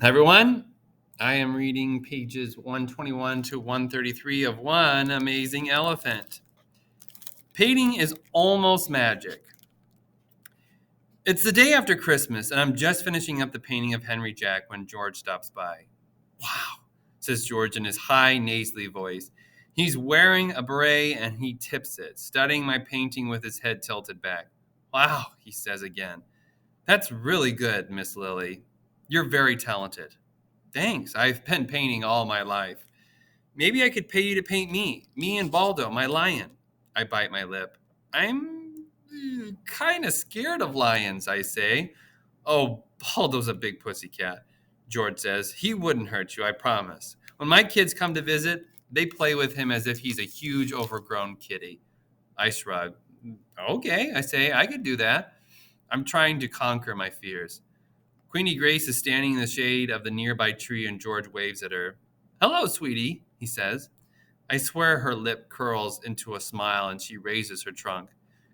Hi, everyone. I am reading pages 121 to 133 of One Amazing Elephant. Painting is almost magic. It's the day after Christmas, and I'm just finishing up the painting of Henry Jack when George stops by. Wow, says George in his high, nasally voice. He's wearing a beret and he tips it, studying my painting with his head tilted back. Wow, he says again. That's really good, Miss Lily. You're very talented. Thanks. I've been painting all my life. Maybe I could pay you to paint me and Baldo, my lion. I bite my lip. I'm kind of scared of lions, I say. Oh, Baldo's a big pussycat, George says. He wouldn't hurt you, I promise. When my kids come to visit, they play with him as if he's a huge overgrown kitty. I shrug. Okay, I say, I could do that. I'm trying to conquer my fears. Queenie Grace is standing in the shade of the nearby tree and George waves at her. Hello, sweetie, he says. I swear her lip curls into a smile and she raises her trunk.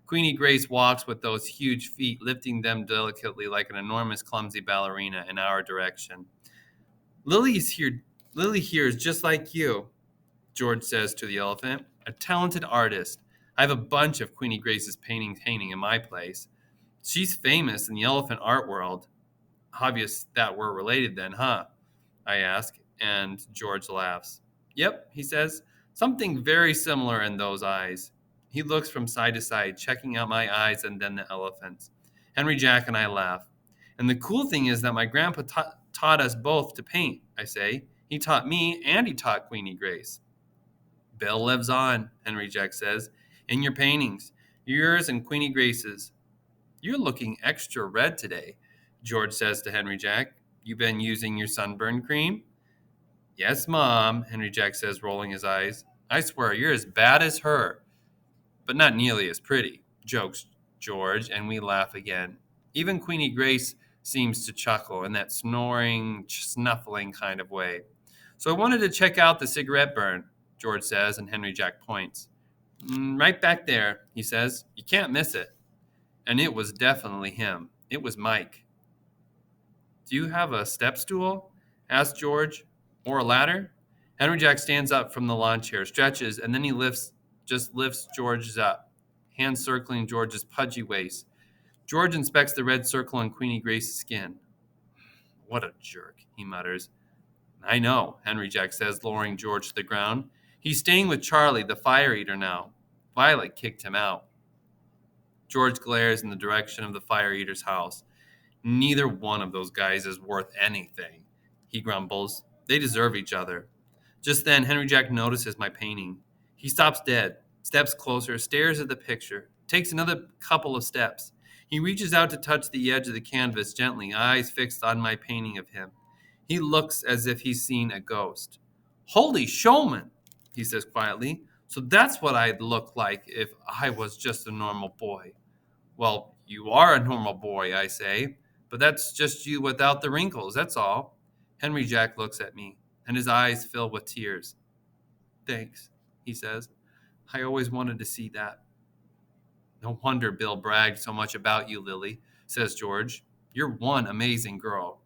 Queenie Grace walks with those huge feet, lifting them delicately like an enormous clumsy ballerina in our direction. Lily here is just like you, George says to the elephant. A talented artist. I have a bunch of Queenie Grace's paintings hanging in my place. She's famous in the elephant art world. Obvious that we're related then, huh? I ask, and George laughs. Yep, he says, something very similar in those eyes. He looks from side to side, checking out my eyes and then the elephant's. Henry Jack and I laugh. And the cool thing is that my grandpa taught us both to paint, I say. He taught me and he taught Queenie Grace. Bill lives on, Henry Jack says, in your paintings, yours and Queenie Grace's. You're looking extra red today, George says to Henry Jack. You been using your sunburn cream? Yes, Mom, Henry Jack says, rolling his eyes. I swear, you're as bad as her, but not nearly as pretty, jokes George, and we laugh again. Even Queenie Grace seems to chuckle in that snoring, snuffling kind of way. So I wanted to check out the cigarette burn, George says, and Henry Jack points. Right back there, he says. You can't miss it. And it was definitely him. It was Mike. Do you have a step stool? Asked George. Or a ladder? Henry Jack stands up from the lawn chair, stretches, and then he lifts George's up, hands circling George's pudgy waist. George inspects the red circle on Queenie Grace's skin. What a jerk, he mutters. I know, Henry Jack says, lowering George to the ground. He's staying with Charlie, the fire eater now. Violet kicked him out. George glares in the direction of the fire eater's house. Neither one of those guys is worth anything, he grumbles. They deserve each other. Just then, Henry Jack notices my painting. He stops dead, steps closer, stares at the picture, takes another couple of steps. He reaches out to touch the edge of the canvas gently, eyes fixed on my painting of him. He looks as if he's seen a ghost. Holy showman, he says quietly. So that's what I'd look like if I was just a normal boy. Well, you are a normal boy, I say, but that's just you without the wrinkles, that's all. Henry Jack looks at me, and his eyes fill with tears. Thanks, he says. I always wanted to see that. No wonder Bill bragged so much about you, Lily, says George. You're one amazing girl.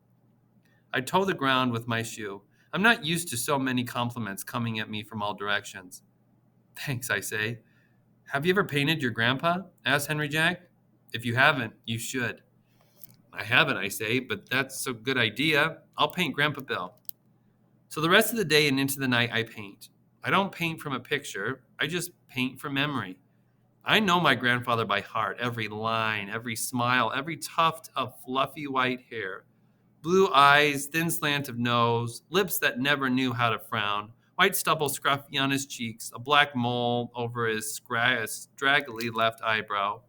I toe the ground with my shoe. I'm not used to so many compliments coming at me from all directions. Thanks, I say. Have you ever painted your grandpa? Asks Henry Jack. If you haven't, you should. I haven't, I say, but that's a good idea. I'll paint Grandpa Bill. So the rest of the day and into the night, I paint. I don't paint from a picture, I just paint from memory. I know my grandfather by heart, every line, every smile, every tuft of fluffy white hair. Blue eyes, thin slant of nose, lips that never knew how to frown, white stubble scruffy on his cheeks, a black mole over his straggly left eyebrow,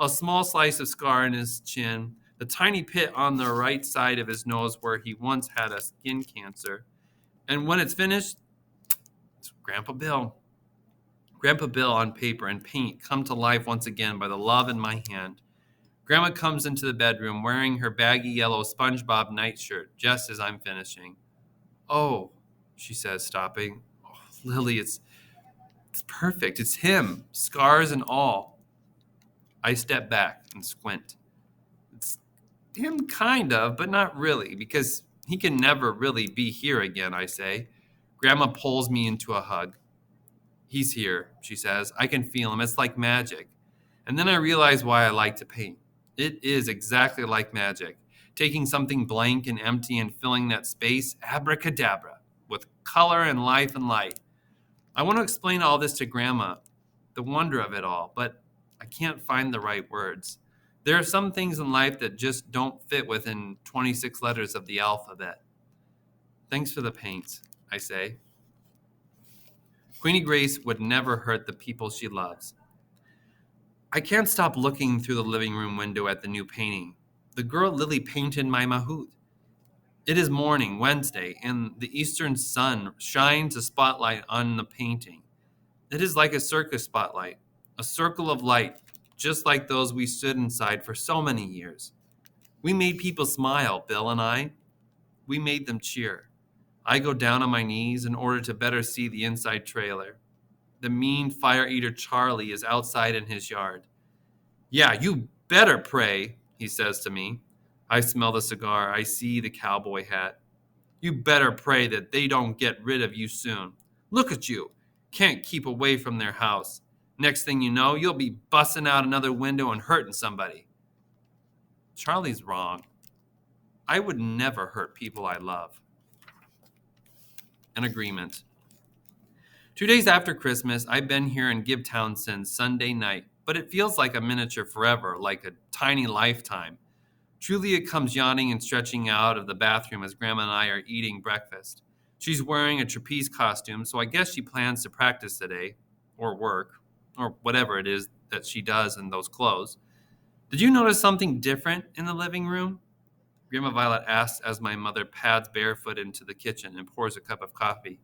a small slice of scar in his chin, the tiny pit on the right side of his nose where he once had a skin cancer. And when it's finished, it's Grandpa Bill. Grandpa Bill on paper and paint come to life once again by the love in my hand. Grandma comes into the bedroom wearing her baggy yellow SpongeBob nightshirt just as I'm finishing. Oh, she says, stopping. Oh, Lily, it's perfect. It's him, scars and all. I step back and squint. It's him kind of, but not really, because He can never really be here again, I say. Grandma pulls me into a hug. He's here, she says. I can feel him. It's like magic. And then I realize why I like to paint. It is exactly like magic. Taking something blank and empty and filling that space, abracadabra, with color and life and light. I want to explain all this to Grandma, the wonder of it all, but I can't find the right words. There are some things in life that just don't fit within 26 letters of the alphabet. Thanks for the paints, I say. Queenie Grace would never hurt the people she loves. I can't stop looking through the living room window at the new painting. The girl Lily painted my Mahout. It is morning, Wednesday, and the eastern sun shines a spotlight on the painting. It is like a circus spotlight, a circle of light, just like those we stood inside for so many years. We made people smile, Bill and I. We made them cheer. I go down on my knees in order to better see the inside trailer. The mean fire eater Charlie is outside in his yard. Yeah, you better pray, he says to me. I smell the cigar. I see the cowboy hat. You better pray that they don't get rid of you soon. Look at you. Can't keep away from their house. Next thing you know, you'll be busting out another window and hurting somebody. Charlie's wrong. I would never hurt people I love. An agreement. 2 days after Christmas, I've been here in Gibtown since Sunday night, but it feels like a miniature forever, like a tiny lifetime. Julia comes yawning and stretching out of the bathroom as Grandma and I are eating breakfast. She's wearing a trapeze costume, so I guess she plans to practice today, or work, or whatever it is that she does in those clothes. Did you notice something different in the living room? Grandma Violet asks as my mother pads barefoot into the kitchen and pours a cup of coffee.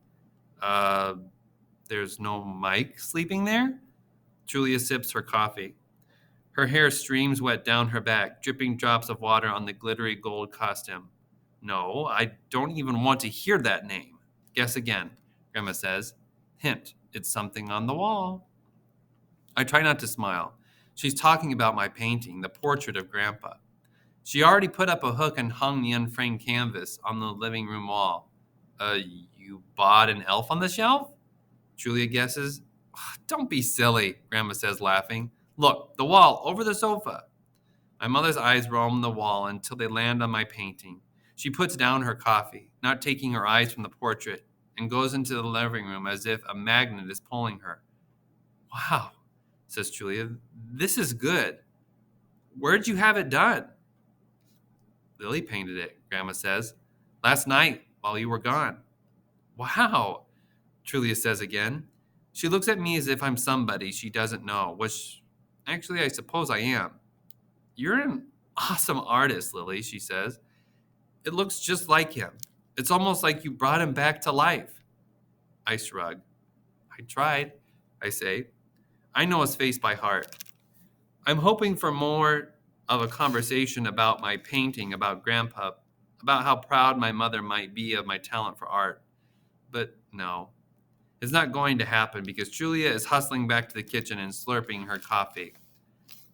There's no Mike sleeping there? Julia sips her coffee. Her hair streams wet down her back, dripping drops of water on the glittery gold costume. No, I don't even want to hear that name. Guess again, Grandma says. Hint, it's something on the wall. I try not to smile. She's talking about my painting, the portrait of Grandpa. She already put up a hook and hung the unframed canvas on the living room wall. You bought an elf on the shelf? Julia guesses. Don't be silly, Grandma says, laughing. Look, the wall, over the sofa. My mother's eyes roam the wall until they land on my painting. She puts down her coffee, not taking her eyes from the portrait, and goes into the living room as if a magnet is pulling her. Wow, says Julia, this is good. Where'd you have it done? Lily painted it, Grandma says. Last night, while you were gone. Wow, Julia says again. She looks at me as if I'm somebody she doesn't know, which actually I suppose I am. You're an awesome artist, Lily, she says. It looks just like him. It's almost like you brought him back to life. I shrug. I tried, I say. I know his face by heart. I'm hoping for more of a conversation about my painting, about Grandpa, about how proud my mother might be of my talent for art. But no, it's not going to happen because Julia is hustling back to the kitchen and slurping her coffee.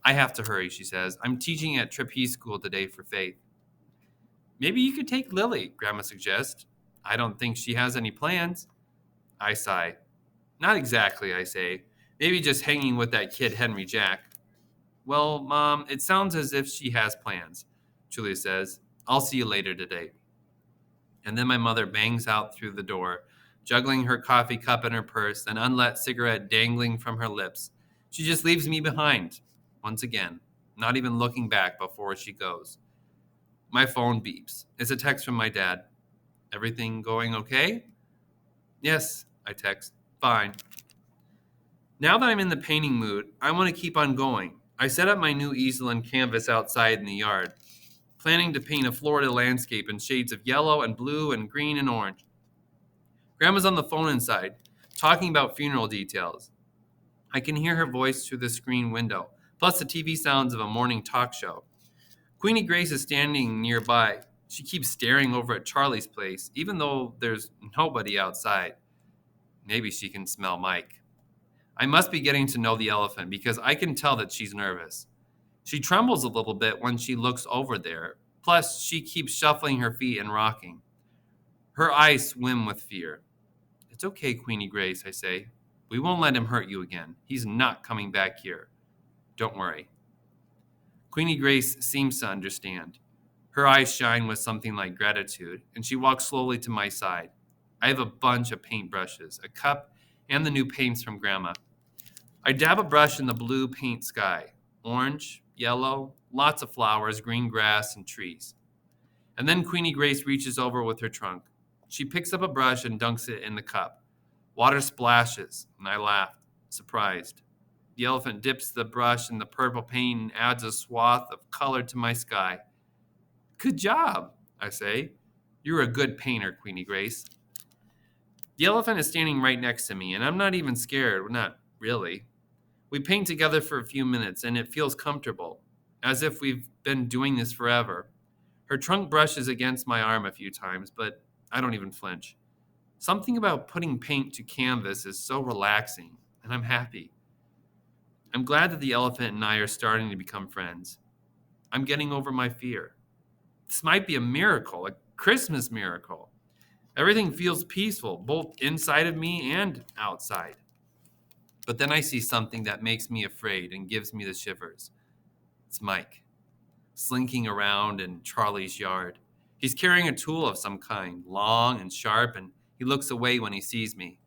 I have to hurry, she says. I'm teaching at trapeze school today for Faith. Maybe you could take Lily, Grandma suggests. I don't think she has any plans. I sigh. Not exactly, I say. Maybe just hanging with that kid Henry Jack. Well, Mom, it sounds as if she has plans, Julia says. I'll see you later today. And then my mother bangs out through the door, juggling her coffee cup in her purse, an unlit cigarette dangling from her lips. She just leaves me behind, once again, not even looking back before she goes. My phone beeps. It's a text from my dad. Everything going okay? Yes, I text. Fine. Now that I'm in the painting mood, I want to keep on going. I set up my new easel and canvas outside in the yard, planning to paint a Florida landscape in shades of yellow and blue and green and orange. Grandma's on the phone inside, talking about funeral details. I can hear her voice through the screen window, plus the TV sounds of a morning talk show. Queenie Grace is standing nearby. She keeps staring over at Charlie's place, even though there's nobody outside. Maybe she can smell Mike. I must be getting to know the elephant because I can tell that she's nervous. She trembles a little bit when she looks over there. Plus, she keeps shuffling her feet and rocking. Her eyes swim with fear. It's okay, Queenie Grace, I say. We won't let him hurt you again. He's not coming back here. Don't worry. Queenie Grace seems to understand. Her eyes shine with something like gratitude, and she walks slowly to my side. I have a bunch of paintbrushes, a cup, and the new paints from Grandma. I dab a brush in the blue paint sky. Orange, yellow, lots of flowers, green grass, and trees. And then Queenie Grace reaches over with her trunk. She picks up a brush and dunks it in the cup. Water splashes, and I laugh, surprised. The elephant dips the brush in the purple paint and adds a swath of color to my sky. Good job, I say. You're a good painter, Queenie Grace. The elephant is standing right next to me, and I'm not even scared. Not really. We paint together for a few minutes, and it feels comfortable, as if we've been doing this forever. Her trunk brushes against my arm a few times, but I don't even flinch. Something about putting paint to canvas is so relaxing, and I'm happy. I'm glad that the elephant and I are starting to become friends. I'm getting over my fear. This might be a miracle, a Christmas miracle. Everything feels peaceful, both inside of me and outside. But then I see something that makes me afraid and gives me the shivers. It's Mike, slinking around in Charlie's yard. He's carrying a tool of some kind, long and sharp, and he looks away when he sees me.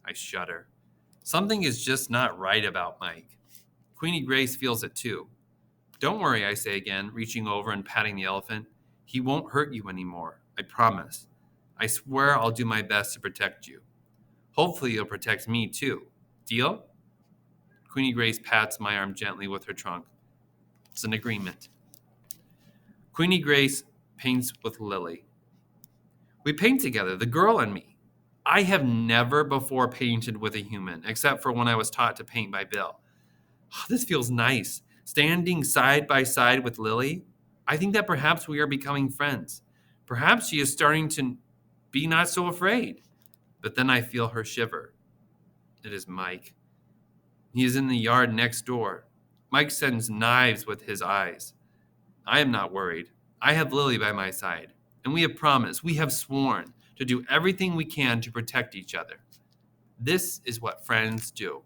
I shudder. Something is just not right about Mike. Queenie Grace feels it too. Don't worry, I say again, reaching over and patting the elephant. He won't hurt you anymore, I promise. I swear I'll do my best to protect you. Hopefully you'll protect me too. Deal? Queenie Grace pats my arm gently with her trunk. It's an agreement. Queenie Grace paints with Lily. We paint together, the girl and me. I have never before painted with a human, except for when I was taught to paint by Bill. This feels nice. Standing side by side with Lily, I think that perhaps we are becoming friends. Perhaps she is starting to be not so afraid. But then I feel her shiver. It is Mike. He is in the yard next door. Mike sends knives with his eyes. I am not worried. I have Lily by my side, and we have promised, we have sworn to do everything we can to protect each other. This is what friends do.